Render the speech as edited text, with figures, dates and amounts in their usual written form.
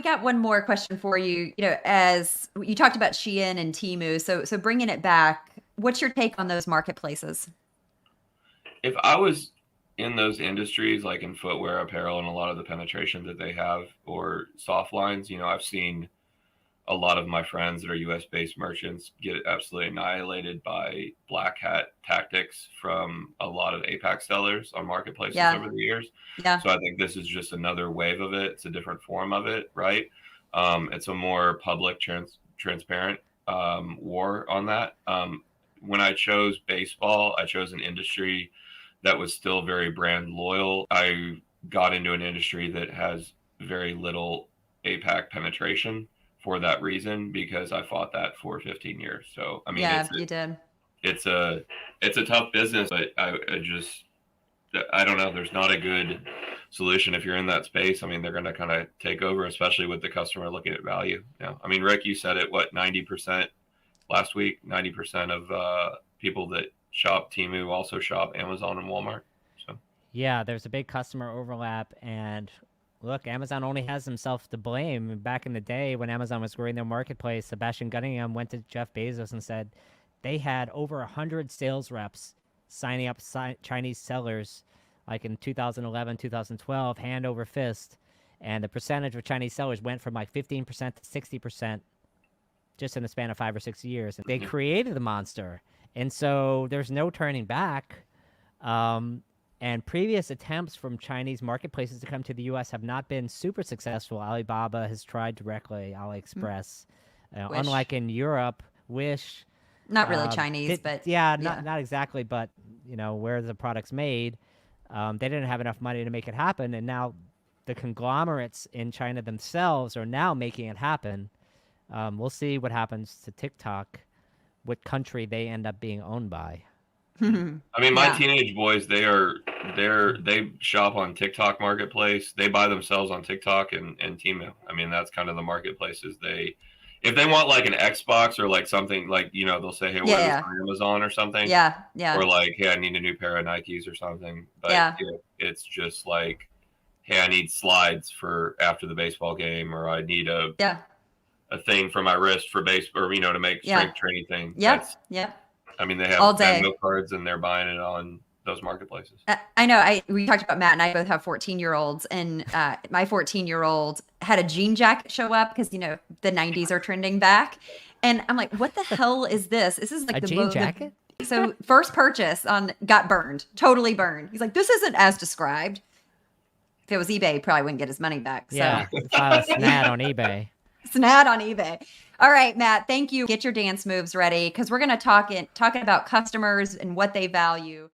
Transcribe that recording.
got one more question for you. As you talked about Shein and Temu, so bringing it back, what's your take on those marketplaces? If I was in those industries, like in footwear, apparel, and a lot of the penetration that they have, or soft lines, I've seen a lot of my friends that are US based merchants get absolutely annihilated by black hat tactics from a lot of APAC sellers on marketplaces Yeah, over the years. yeah, So I think this is just another wave of it. It's a different form of it, right? It's a more public, transparent war on that. When I chose baseball, I chose an industry that was still very brand loyal. I got into an industry that has very little APAC penetration for that reason because I fought that for 15 years. So I mean, yeah, you did. it's a it's a tough business, but I just I don't know. There's not a good solution if you're in that space. I mean, they're going to kind of take over, especially with the customer looking at value. I mean, Rick, you said it. What 90% last week? 90% of people that shop Temu also shop Amazon and Walmart. So Yeah, there's a big customer overlap, and look, Amazon only has himself to blame. Back in the day when Amazon was growing their marketplace, Sebastian Gunningham went to Jeff Bezos and said they had over 100 sales reps signing up Chinese sellers like in 2011, 2012, hand over fist. And the percentage of Chinese sellers went from like 15% to 60% just in the span of 5 or 6 years. And they created the monster. And so there's no turning back. And previous attempts from Chinese marketplaces to come to the U.S. have not been super successful. Alibaba has tried directly, AliExpress. Unlike in Europe, Wish. Not really Chinese, but not exactly, but where the product's made, they didn't have enough money to make it happen, and now the conglomerates in China themselves are now making it happen. We'll see what happens to TikTok, what country they end up being owned by. I mean, my teenage boys, they shop on TikTok marketplace. They buy themselves on TikTok and Temu. I mean, that's kind of the marketplaces if they want like an Xbox or like something like, they'll say, hey, order this on Amazon or something. Yeah, yeah. Or like, hey, I need a new pair of Nikes or something. But it's just like, hey, I need slides for after the baseball game, or I need a thing for my wrist for base, or to make strength training thing. Yeah. I mean, they have all day Venmo cards and they're buying it on those marketplaces. I know. We talked about Matt and I both have 14-year-olds, and my 14-year-old had a jean jacket show up because the 90s are trending back, and I'm like, what the hell is this? This is like a jean jacket. So first purchase got burned, totally burned. He's like, this isn't as described. If it was eBay, he probably wouldn't get his money back. So. Yeah, file a SNAD on eBay. SNAD on eBay. All right, Matt, thank you. Get your dance moves ready because we're going to talking about customers and what they value.